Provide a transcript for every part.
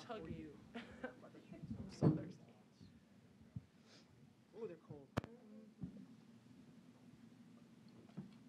chug you. I'm so thirsty. Oh, they're cold.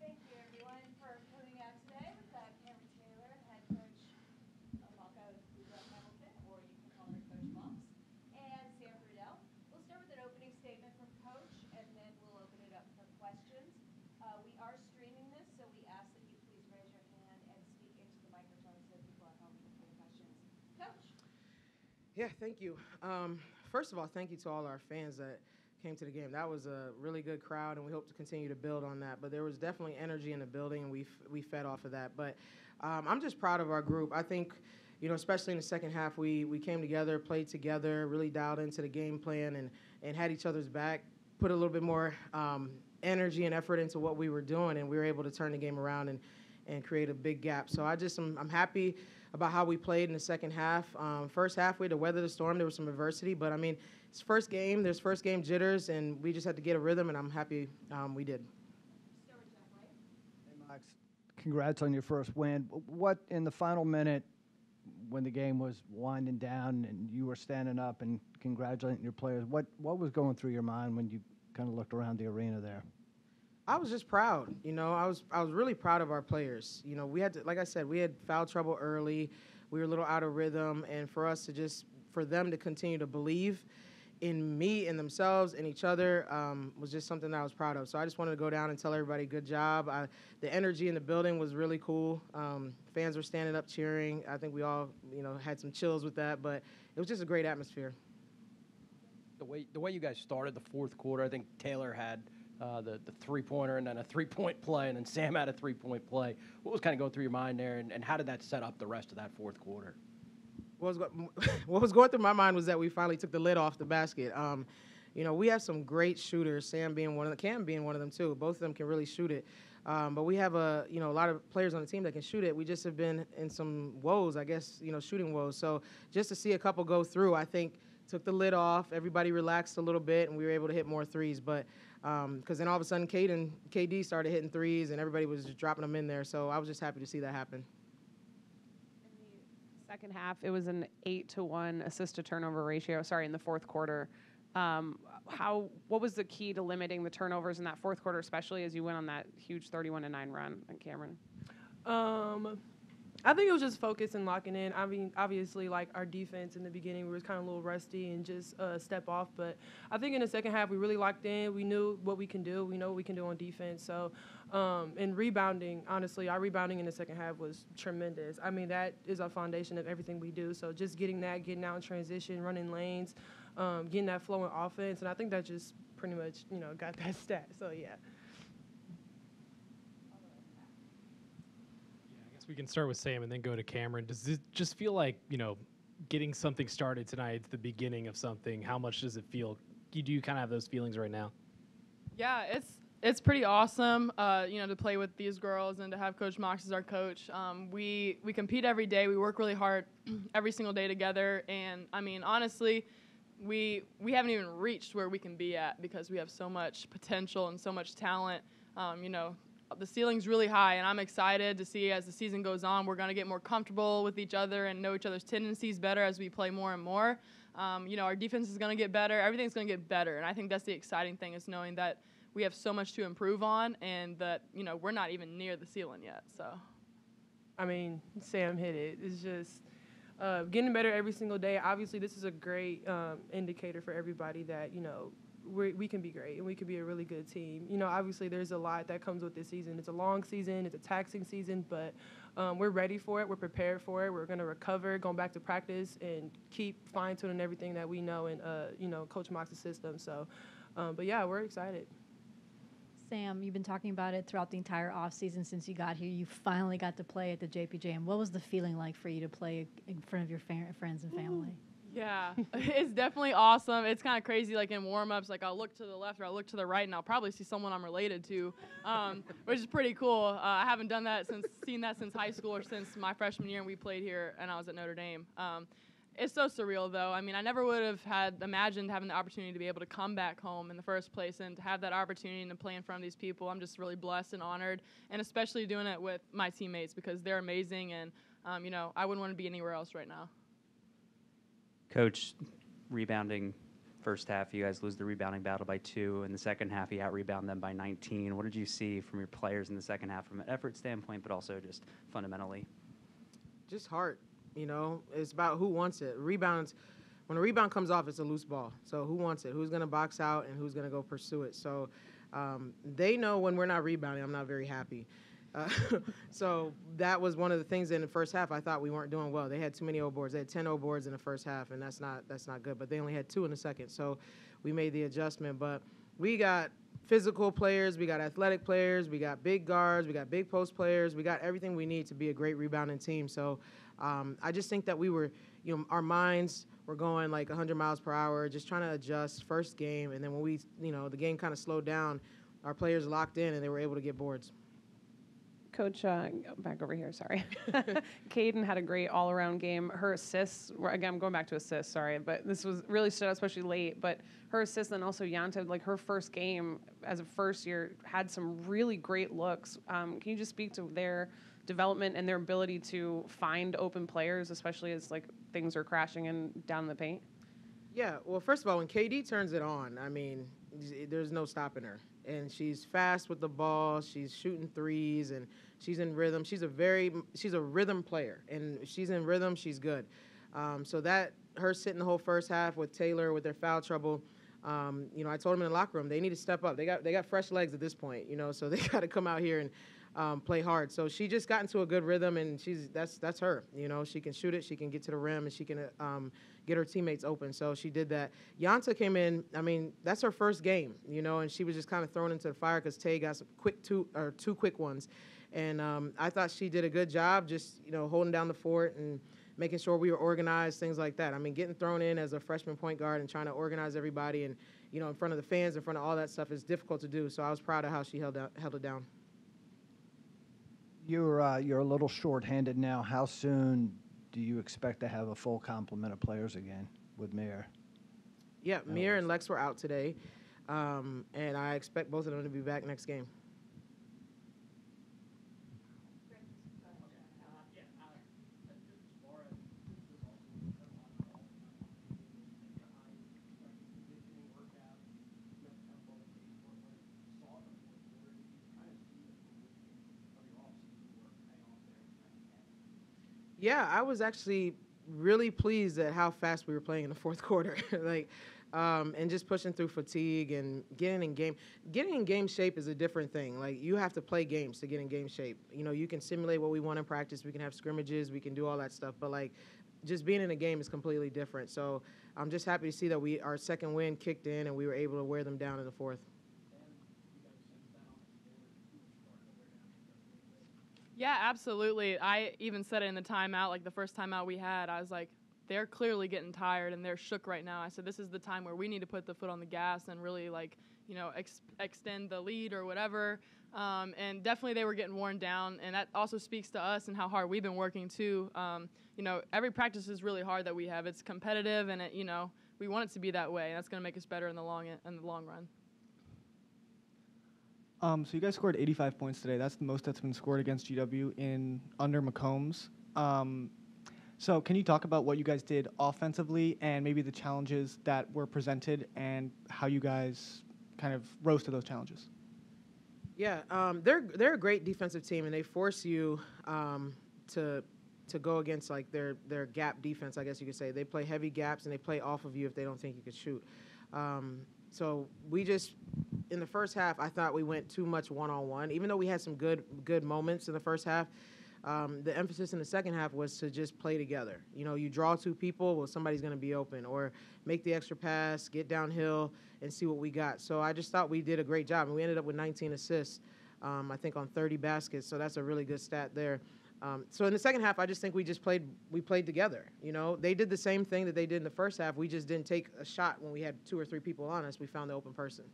Thank you, everyone, for coming out today. With Camryn Taylor, head coach Amaka Agugua-Hamilton, or you can call her Coach Mox, and Sam Brunelle. We'll start with an opening statement from Coach, and then we'll open it up for questions. We are streaming this, so we ask that you please raise your hand and speak into the microphone so people at home can hear questions. Coach. Yeah, thank you. First of all, thank you to all our fans that came to the game. That was a really good crowd, and we hope to continue to build on that. But there was definitely energy in the building, and we fed off of that. But I'm just proud of our group. I think, especially in the second half, we came together, played together, really dialed into the game plan, and had each other's back, put a little bit more energy and effort into what we were doing, and we were able to turn the game around and create a big gap. So I'm happy about how we played in the second half. First half, we had to weather the storm. There was some adversity, but, it's first game. There's first game jitters, and we just had to get a rhythm, and I'm happy we did. Hey, Mox, congrats on your first win. What, in the final minute, when the game was winding down and you were standing up and congratulating your players, what was going through your mind when you kind of looked around the arena there? I was just proud. I was really proud of our players. We had to, like I said, we had foul trouble early. We were a little out of rhythm, and for them to continue to believe in me and themselves and each other was just something that I was proud of. So I just wanted to go down and tell everybody good job. The energy in the building was really cool. Fans were standing up cheering. I think we all, had some chills with that, but it was just a great atmosphere. The way you guys started the fourth quarter, I think Taylor had the three-pointer and then a three-point play, and then Sam had a three-point play. What was kind of going through your mind there, and how did that set up the rest of that fourth quarter? What was going through my mind was that we finally took the lid off the basket. We have some great shooters, Sam being one of them, Cam being one of them too. Both of them can really shoot it. But we have a lot of players on the team that can shoot it. We just have been in some woes, I guess, shooting woes. So just to see a couple go through, I think took the lid off. Everybody relaxed a little bit, and we were able to hit more threes. But because then all of a sudden KD started hitting threes, and everybody was just dropping them in there. So I was just happy to see that happen. Second half, it was an 8-to-1 assist to turnover ratio. In the fourth quarter. What was the key to limiting the turnovers in that fourth quarter, especially as you went on that huge 31-9 run on Camryn? I think it was just focus and locking in. Obviously, like our defense in the beginning, we were kind of a little rusty and just step off. But I think in the second half, we really locked in. We knew what we can do. We know what we can do on defense. So, and rebounding, honestly, our rebounding in the second half was tremendous. That is our foundation of everything we do. So just getting out in transition, running lanes, getting that flow in offense. And I think that just pretty much, got that stat. So, yeah. We can start with Sam and then go to Camryn. Does it just feel like, getting something started tonight, it's the beginning of something? How much does it feel? Do you kind of have those feelings right now? Yeah, it's pretty awesome, to play with these girls and to have Coach Mox as our coach. We compete every day. We work really hard every single day together. And, honestly, we haven't even reached where we can be at because we have so much potential and so much talent, The ceiling's really high, and I'm excited to see as the season goes on, we're going to get more comfortable with each other and know each other's tendencies better as we play more and more. Our defense is going to get better. Everything's going to get better, and I think that's the exciting thing is knowing that we have so much to improve on and that, we're not even near the ceiling yet. So, Sam hit it. It's just getting better every single day. Obviously, this is a great indicator for everybody that, we can be great and we can be a really good team. Obviously there's a lot that comes with this season. It's a long season, it's a taxing season, but we're ready for it. We're prepared for it. We're going to recover, going back to practice, and keep fine-tuning everything that we know in, Coach Mox's system. So, but yeah, we're excited. Sam, you've been talking about it throughout the entire offseason since you got here. You finally got to play at the JPJ. What was the feeling like for you to play in front of your friends and family? Yeah, it's definitely awesome. It's kind of crazy, like in warm-ups, like I'll look to the left or I'll look to the right, and I'll probably see someone I'm related to, which is pretty cool. I haven't seen that since high school or since my freshman year, and we played here, and I was at Notre Dame. It's so surreal, though. I never would have imagined having the opportunity to be able to come back home in the first place and to have that opportunity to play in front of these people. I'm just really blessed and honored, and especially doing it with my teammates because they're amazing, and, I wouldn't want to be anywhere else right now. Coach, rebounding first half, you guys lose the rebounding battle by 2. In the second half, you out-rebound them by 19. What did you see from your players in the second half from an effort standpoint, but also just fundamentally? Just heart, you know. It's about who wants it. Rebounds, when a rebound comes off, it's a loose ball. So who wants it? Who's going to box out and who's going to go pursue it? So they know when we're not rebounding, I'm not very happy. So that was one of the things in the first half I thought we weren't doing well. They had too many O boards. They had 10 O boards in the first half, and that's not good. But they only had 2 in the second, so we made the adjustment. But we got physical players, we got athletic players, we got big guards, we got big post players, we got everything we need to be a great rebounding team. So I just think that we were, you know, our minds were going like 100 miles per hour, just trying to adjust first game. And then when we, you know, the game kind of slowed down, our players locked in and they were able to get boards. Coach, back over here, sorry. Caden had a great all-around game. Her assists, again, I'm going back to assists, sorry, but this was really stood out, especially late. But her assists and also Yanta, like her first game as a first year, had some really great looks. Can you just speak to their development and their ability to find open players, especially as like things are crashing in down the paint? Yeah, well, first of all, when KD turns it on, I mean, there's no stopping her. And she's fast with the ball. She's shooting threes, and she's in rhythm. She's a rhythm player, and she's in rhythm. She's good. So that her sitting the whole first half with Taylor with their foul trouble. You know, I told them in the locker room they need to step up. They got fresh legs at this point. You know, so they got to come out here and play hard. So she just got into a good rhythm, and that's her. You know, she can shoot it, she can get to the rim, and she can get her teammates open. So she did that. Yanta came in. I mean, that's her first game. You know, and she was just kind of thrown into the fire because Tay got some two quick ones, and I thought she did a good job, just holding down the fort and making sure we were organized, things like that. I mean, getting thrown in as a freshman point guard and trying to organize everybody and in front of the fans, in front of all that stuff is difficult to do. So I was proud of how she held it down. You're a little short-handed now. How soon do you expect to have a full complement of players again with Mir? Yeah, Mir and Lex were out today, and I expect both of them to be back next game. Yeah, I was actually really pleased at how fast we were playing in the fourth quarter, and just pushing through fatigue and getting in game. Getting in game shape is a different thing. Like, you have to play games to get in game shape. You can simulate what we want in practice. We can have scrimmages. We can do all that stuff. But, just being in a game is completely different. So I'm just happy to see that our second win kicked in and we were able to wear them down in the fourth. Yeah, absolutely. I even said it in the timeout, the first timeout we had. I was like, they're clearly getting tired and they're shook right now. I said, this is the time where we need to put the foot on the gas and really, extend the lead or whatever. And definitely they were getting worn down. And that also speaks to us and how hard we've been working, too. Every practice is really hard that we have. It's competitive, and, we want it to be that way. And that's going to make us better in the long run. So you guys scored 85 points today. That's the most that's been scored against GW under McCombs. So can you talk about what you guys did offensively and maybe the challenges that were presented and how you guys kind of rose to those challenges? Yeah, they're a great defensive team, and they force you to go against their gap defense, I guess you could say. They play heavy gaps and they play off of you if they don't think you could shoot. So we just, in the first half, I thought we went too much one-on-one. Even though we had some good moments in the first half, the emphasis in the second half was to just play together. You draw two people, well, somebody's going to be open, or make the extra pass, get downhill, and see what we got. So I just thought we did a great job, and we ended up with 19 assists, I think, on 30 baskets. So that's a really good stat there. So in the second half, I just think we played together. They did the same thing that they did in the first half. We just didn't take a shot when we had 2 or 3 people on us. We found the open person.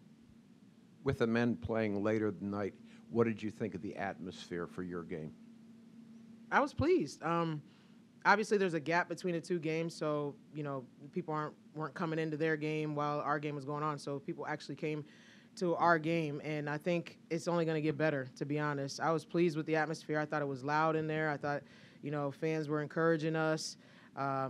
With the men playing later tonight, what did you think of the atmosphere for your game? I was pleased. Obviously, there's a gap between the 2 games, so people weren't coming into their game while our game was going on. So people actually came to our game, and I think it's only going to get better, to be honest. I was pleased with the atmosphere. I thought it was loud in there. I thought, fans were encouraging us.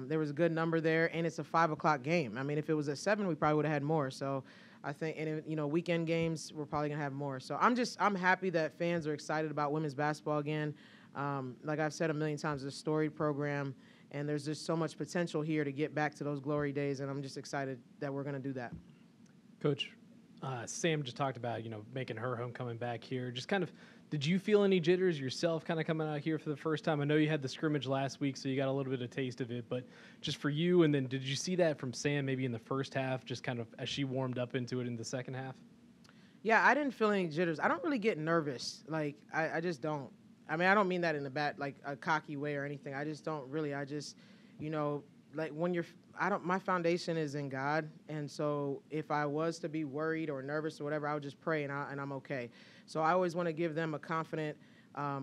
There was a good number there, and it's a 5 o'clock game. I mean, if it was at 7, we probably would have had more. So I think, and weekend games, we're probably gonna have more. So I'm happy that fans are excited about women's basketball again. Like I've said a million times, it's a storied program, and there's just so much potential here to get back to those glory days, and I'm just excited that we're gonna do that. Coach, Sam just talked about, making her homecoming back here. Just kind of, did you feel any jitters yourself kind of coming out here for the first time? I know you had the scrimmage last week, so you got a little bit of taste of it, but just for you, and then did you see that from Sam maybe in the first half, just kind of as she warmed up into it in the second half? Yeah, I didn't feel any jitters. I don't really get nervous. Like, I just don't. I mean, I don't mean that in a bad, like a cocky way or anything. I just don't really. I just, like when my foundation is in God. And so if I was to be worried or nervous or whatever, I would just pray and I'm okay. So I always want to give them a confident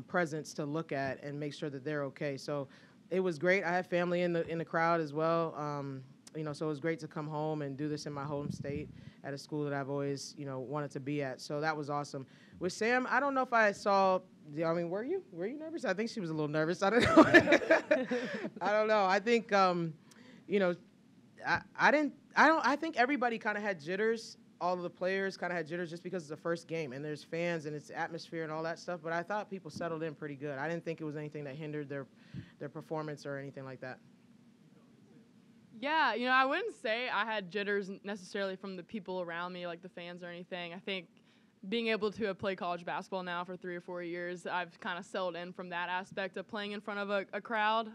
presence to look at and make sure that they're okay. So it was great. I had family in the crowd as well. So it was great to come home and do this in my home state at a school that I've always, wanted to be at. So that was awesome. With Sam, I don't know if I saw. I mean, were you nervous? I think she was a little nervous. I don't know. I don't know. I think, I think everybody kind of had jitters. All of the players kind of had jitters just because it's the first game and there's fans and it's atmosphere and all that stuff. But I thought people settled in pretty good. I didn't think it was anything that hindered their performance or anything like that. Yeah, I wouldn't say I had jitters necessarily from the people around me, like the fans or anything. I think being able to have played college basketball now for 3 or 4 years, I've kind of settled in from that aspect of playing in front of a crowd.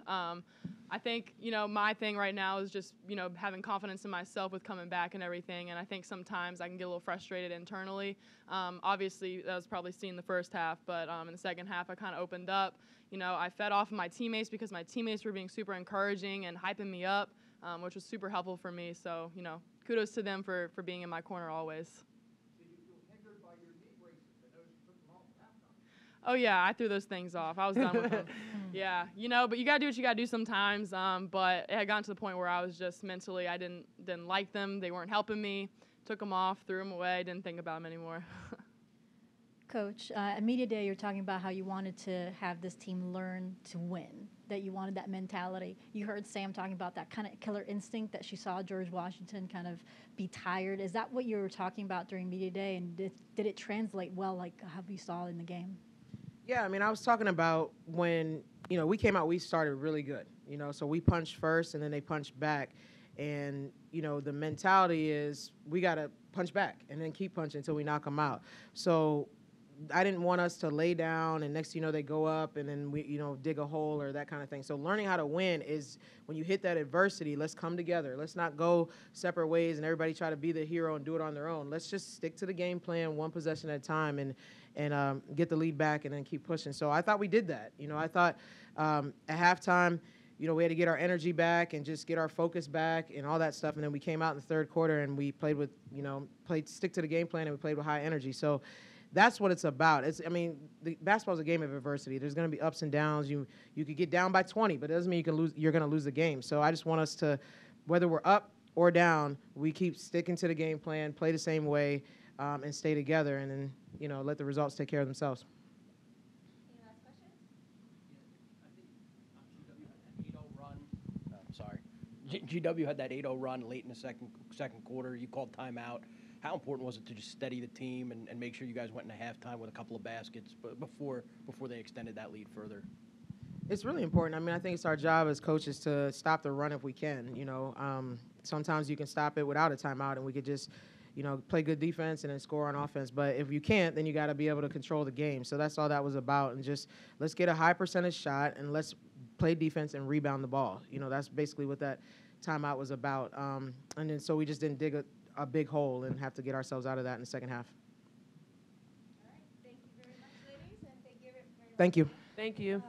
I think, my thing right now is just, having confidence in myself with coming back and everything. And I think sometimes I can get a little frustrated internally. Obviously, that was probably seen in the first half, but in the second half, I kind of opened up. I fed off of my teammates because my teammates were being super encouraging and hyping me up, which was super helpful for me. So, kudos to them for being in my corner always. Oh, yeah, I threw those things off. I was done with them. Yeah, but you got to do what you got to do sometimes. But it had gotten to the point where I was just mentally, I didn't like them. They weren't helping me. Took them off, threw them away, didn't think about them anymore. Coach, at Media Day, you're talking about how you wanted to have this team learn to win, that you wanted that mentality. You heard Sam talking about that kind of killer instinct that she saw George Washington kind of be tired. Is that what you were talking about during Media Day, and did it translate well like how we saw in the game? Yeah, I mean, I was talking about when, we came out, we started really good, so we punched first and then they punched back. And, the mentality is we got to punch back and then keep punching until we knock them out. So I didn't want us to lay down and next they go up and then we, dig a hole or that kind of thing. So learning how to win is when you hit that adversity, let's come together. Let's not go separate ways and everybody try to be the hero and do it on their own. Let's just stick to the game plan, one possession at a time and get the lead back and then keep pushing. So I thought we did that. I thought at halftime, we had to get our energy back and just get our focus back and all that stuff. And then we came out in the third quarter and we played with, stick to the game plan and we played with high energy. So that's what it's about. Basketball is a game of adversity. There's going to be ups and downs. You could get down by 20, but it doesn't mean you're going to lose the game. So I just want us to, whether we're up or down, we keep sticking to the game plan, play the same way, and stay together, and then let the results take care of themselves. Any last questions? GW had that 8-0 run late in the second quarter. You called timeout. How important was it to just steady the team and make sure you guys went into halftime with a couple of baskets before they extended that lead further? It's really important. I mean, I think it's our job as coaches to stop the run if we can. Sometimes you can stop it without a timeout, and we could just, play good defense and then score on offense. But if you can't, then you got to be able to control the game. So that's all that was about. And just let's get a high percentage shot and let's play defense and rebound the ball. That's basically what that timeout was about. And then so we just didn't dig a big hole and have to get ourselves out of that in the second half. All right. Thank you very much, ladies, and thank you very much. Thank you. Thank you.